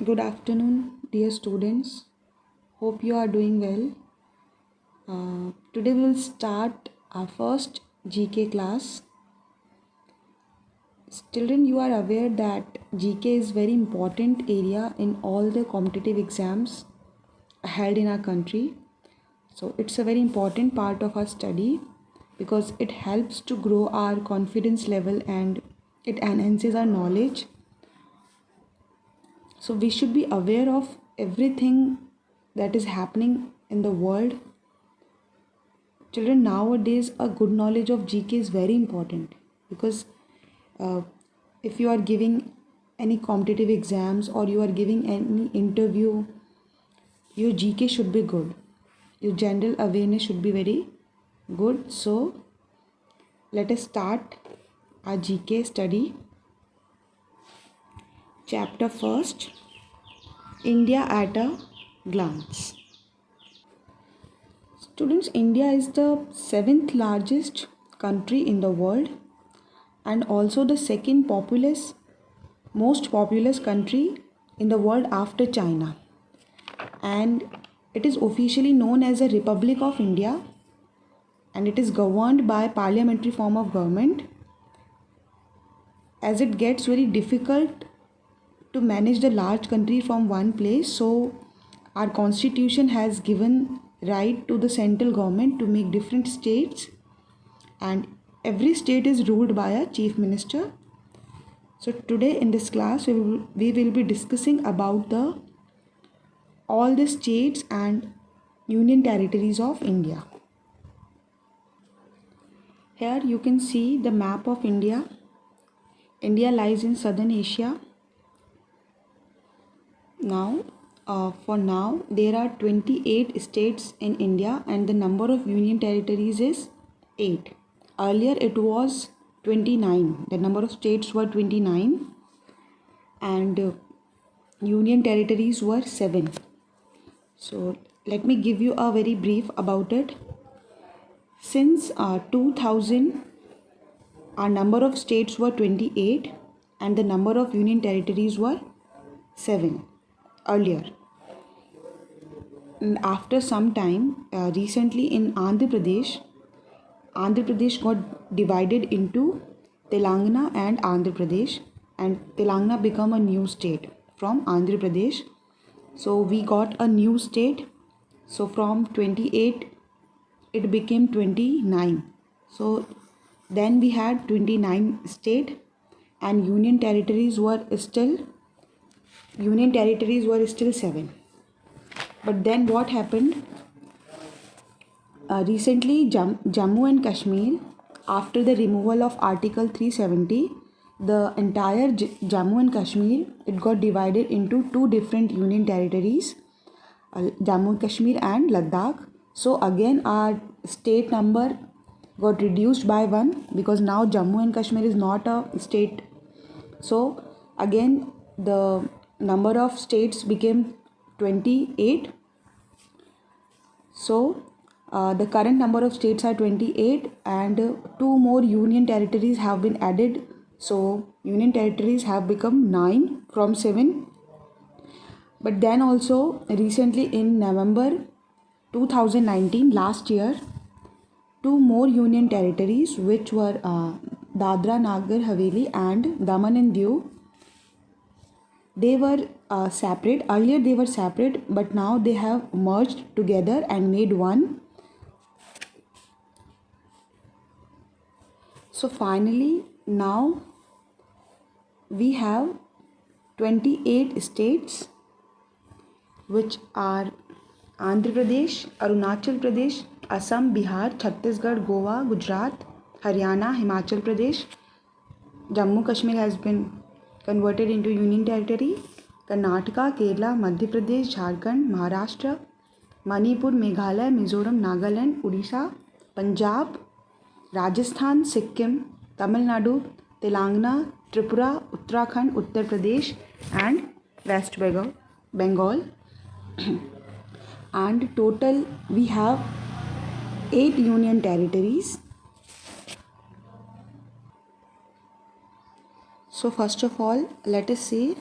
Good afternoon, dear students. Hope you are doing well. Today we will start our first GK class. Children, you are aware that GK is very important area in all the competitive exams held in our country. So it's a very important part of our study because it helps to grow our confidence level and it enhances our knowledge. So we should be aware of everything that is happening in the world. Children, nowadays a good knowledge of GK is very important because uh, if you are giving any competitive exams or you are giving any interview, your GK should be good. Your general awareness should be very good. So let us start our GK study. Chapter first, India at a glance. Students, India is the seventh largest country in the world and also the second most populous country in the world after China. And it is officially known as a Republic of India and it is governed by parliamentary form of government. As it gets very difficult to manage the large country from one place, so our constitution has given right to the central government to make different states, and every state is ruled by a chief minister. So today in this class we will be discussing about all the states and union territories of India. Here you can see the map of India. India lies in southern Asia. For now, there are 28 states in India and the number of union territories is 8. Earlier it was 29. The number of states were 29 and union territories were 7. So let me give you a very brief about it. Since 2000, our number of states were 28 and the number of union territories were 7 earlier. And after some time, recently in Andhra Pradesh got divided into Telangana and Andhra Pradesh, and Telangana became a new state from Andhra Pradesh. So we got a new state. So from 28 it became 29. So then we had 29 state and union territories were still 7. But then what happened? Recently, Jammu and Kashmir, after the removal of Article 370, the entire Jammu and Kashmir, it got divided into two different union territories, Jammu and Kashmir and Ladakh. So again, our state number got reduced by 1 because now Jammu and Kashmir is not a state. So again, the number of states became 28. So the current number of states are 28 and 2 more union territories have been added. So union territories have become 9 from 7. But then also recently in November 2019, last year, 2 more union territories which were Dadra Nagar Haveli and Daman and Diu, they were separate. Earlier they were separate, but now they have merged together and made one. So finally now we have 28 states which are Andhra Pradesh, Arunachal Pradesh, Assam, Bihar, Chhattisgarh, Goa, Gujarat, Haryana, Himachal Pradesh. Jammu Kashmir has been converted into union territory. Karnataka, Kerala, Madhya Pradesh, Jharkhand, Maharashtra, Manipur, Meghalaya, Mizoram, Nagaland, Odisha, Punjab, Rajasthan, Sikkim, Tamil Nadu, Telangana, Tripura, Uttarakhand, Uttar Pradesh and West Bengal. And total we have 8 union territories. So first of all, let us see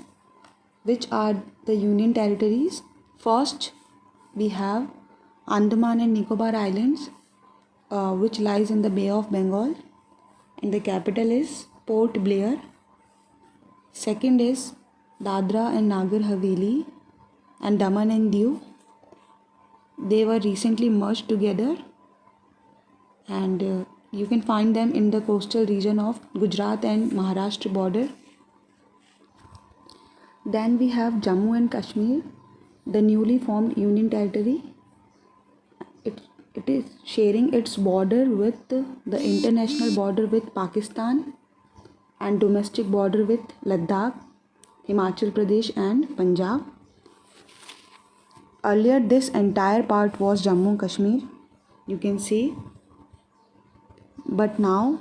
which are the union territories. First, we have Andaman and Nicobar Islands, which lies in the Bay of Bengal, and the capital is Port Blair. Second is Dadra and Nagar Haveli and Daman and Diu. They were recently merged together, and you can find them in the coastal region of Gujarat and Maharashtra border. Then we have Jammu and Kashmir, the newly formed union territory. It is sharing its border with the international border with Pakistan and domestic border with Ladakh, Himachal Pradesh and Punjab. Earlier this entire part was Jammu and Kashmir, you can see, but now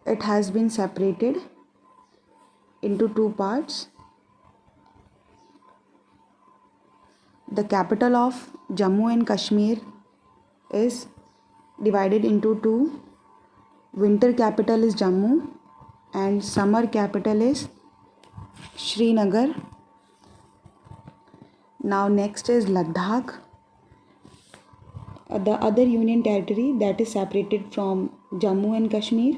it has been separated into two parts. The capital of Jammu and Kashmir is divided into two. Winter capital is Jammu and summer capital is Srinagar. Now next is Ladakh, the other union territory that is separated from Jammu and Kashmir.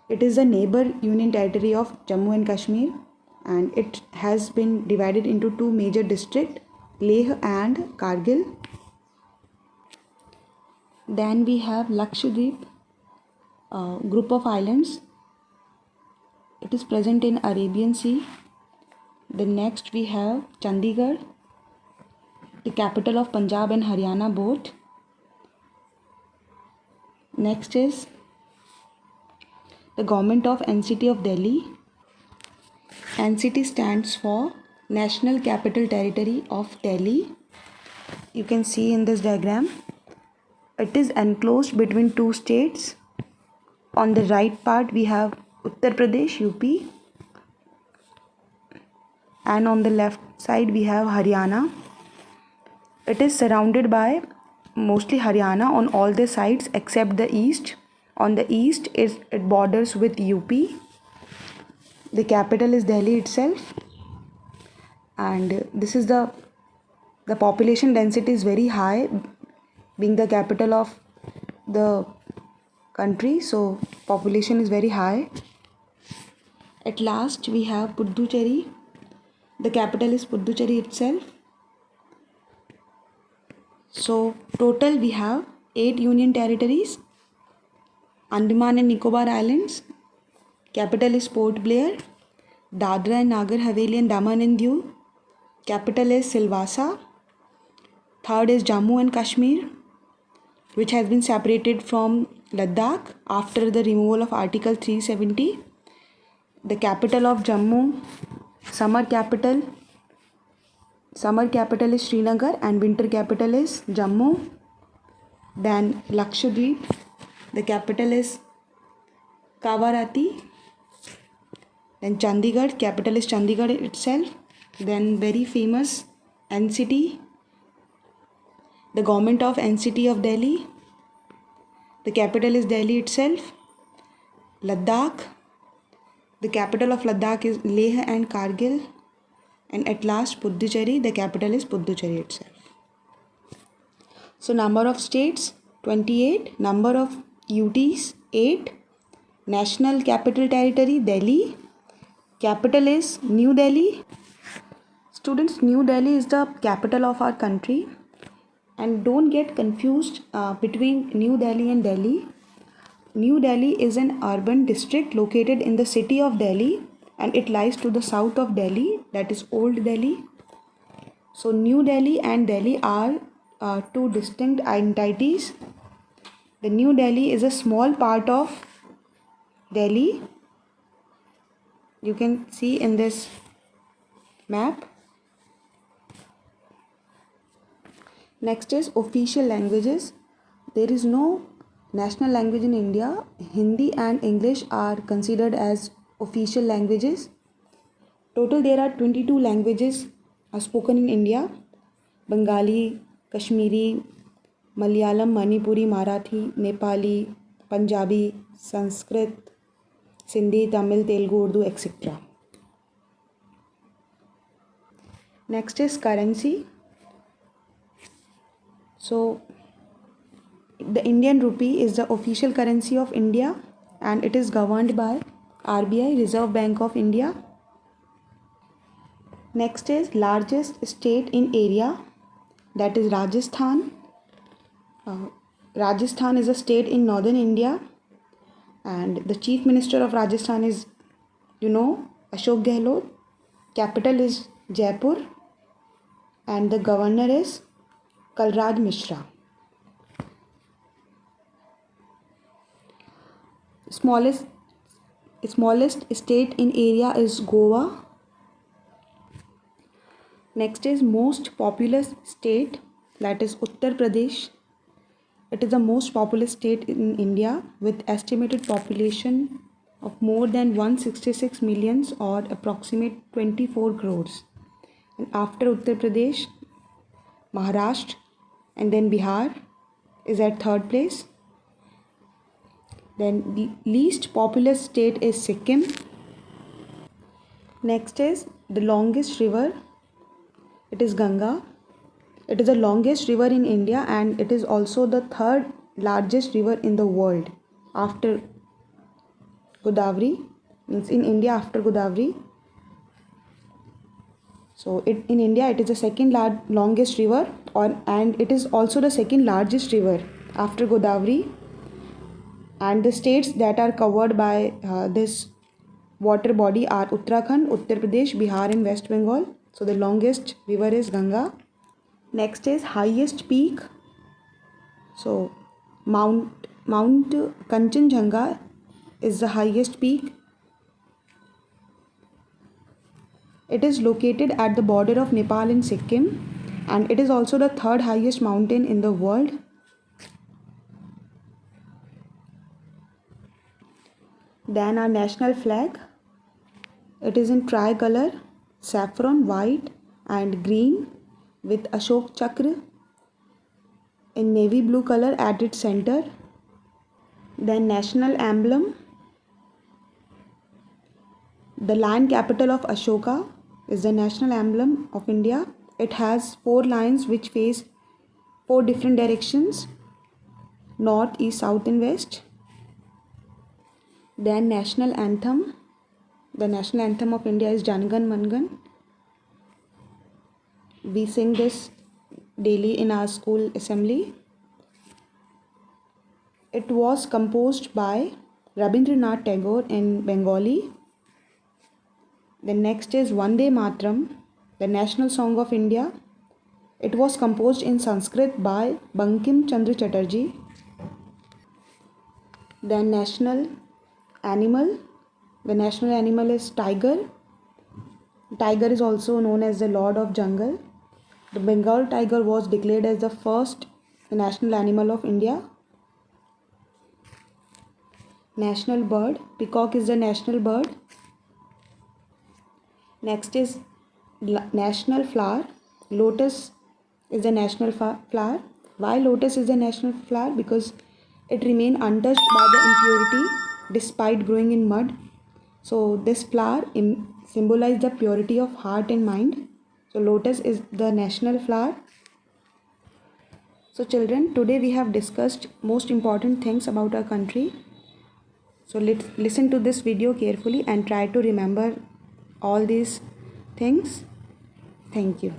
It is a neighbor union territory of Jammu and Kashmir, and it has been divided into two major districts, Leh and Kargil. Then we have Lakshadweep, group of islands. It is present in Arabian Sea. Then next we have Chandigarh, the capital of Punjab and Haryana both. Next is the government of NCT of Delhi. NCT stands for National Capital Territory of Delhi. You can see in this diagram, it is enclosed between two states. On the right part we have Uttar Pradesh, UP, and on the left side we have Haryana. It is surrounded by mostly Haryana on all the sides except the east. On the east it borders with UP. The capital is Delhi itself, and this is the population density is very high, being the capital of the country, so population is very high. At last we have Puducherry. The capital is Puducherry itself. So total we have 8 union territories. Andaman and Nicobar Islands, capital is Port Blair. Dadra and Nagar Haveli and Daman and Diu, capital is Silvassa. Third is Jammu and Kashmir, which has been separated from Ladakh after the removal of Article 370. The capital of Jammu, summer capital is Srinagar and winter capital is Jammu. Then Lakshadweep, the capital is Kavarati. Then Chandigarh, capital is Chandigarh itself. Then very famous NCT, the government of NCT of Delhi. The capital is Delhi itself. Ladakh, the capital of Ladakh is Leh and Kargil. And at last Puducherry, the capital is Puducherry itself. So number of states 28, number of UTs 8, National Capital Territory Delhi, capital is New Delhi. Students, New Delhi is the capital of our country, and don't get confused between New Delhi and Delhi. New Delhi is an urban district located in the city of Delhi, and it lies to the south of Delhi, that is Old Delhi. So New Delhi and Delhi are two distinct entities. The New Delhi is a small part of Delhi. You can see in this map. Next is official languages. There is no national language in India. Hindi and English are considered as official languages. Total there are 22 languages spoken in India: Bengali, Kashmiri, Malayalam, Manipuri, Marathi, Nepali, Punjabi, Sanskrit, Sindhi, Tamil, Telugu, Urdu, etc. Next is currency. So the Indian rupee is the official currency of India and it is governed by RBI, Reserve Bank of India. Next is largest state in area, that is Rajasthan. Rajasthan is a state in northern India and the chief minister of Rajasthan is, Ashok Gehlot. Capital is Jaipur and the governor is Kalraj Mishra. Smallest state in area is Goa. Next is most populous state, that is Uttar Pradesh. It is the most populous state in India with estimated population of more than 166 millions or approximate 24 crores. And after Uttar Pradesh, Maharashtra and then Bihar is at third place. Then the least populous state is Sikkim. Next is the longest river. It is Ganga. It is the longest river in India and it is also the third largest river in the world after Godavari. Means in India after Godavari. So in India it is the second longest river and it is also the second largest river after Godavari. And the states that are covered by this water body are Uttarakhand, Uttar Pradesh, Bihar and West Bengal. So the longest river is Ganga. Next is highest peak. So Mount Kanchenjunga is the highest peak. It is located at the border of Nepal and Sikkim and it is also the third highest mountain in the world. Then our national flag. It is in tricolor, saffron, white and green with Ashok Chakra in navy blue color at its center. Then national emblem. The lion capital of Ashoka is the national emblem of India. It has 4 lions which face 4 different directions, north, east, south and west. Then national anthem. The national anthem of India is Jan Gan Man Gan. We sing this daily in our school assembly. It was composed by Rabindranath Tagore in Bengali. The next is Vande Mataram, the national song of India. It was composed in Sanskrit by Bankim Chandra Chatterjee. Then national animal. The national animal is tiger. Tiger is also known as the Lord of Jungle. The Bengal tiger was declared as the first national animal of India. National bird. Peacock is the national bird. Next is national flower. Lotus is the national flower. Why lotus is the national flower? Because it remained untouched by the impurity despite growing in mud. So this flower symbolizes the purity of heart and mind. So lotus is the national flower. So children, today we have discussed most important things about our country. So let's listen to this video carefully and try to remember all these things. Thank you.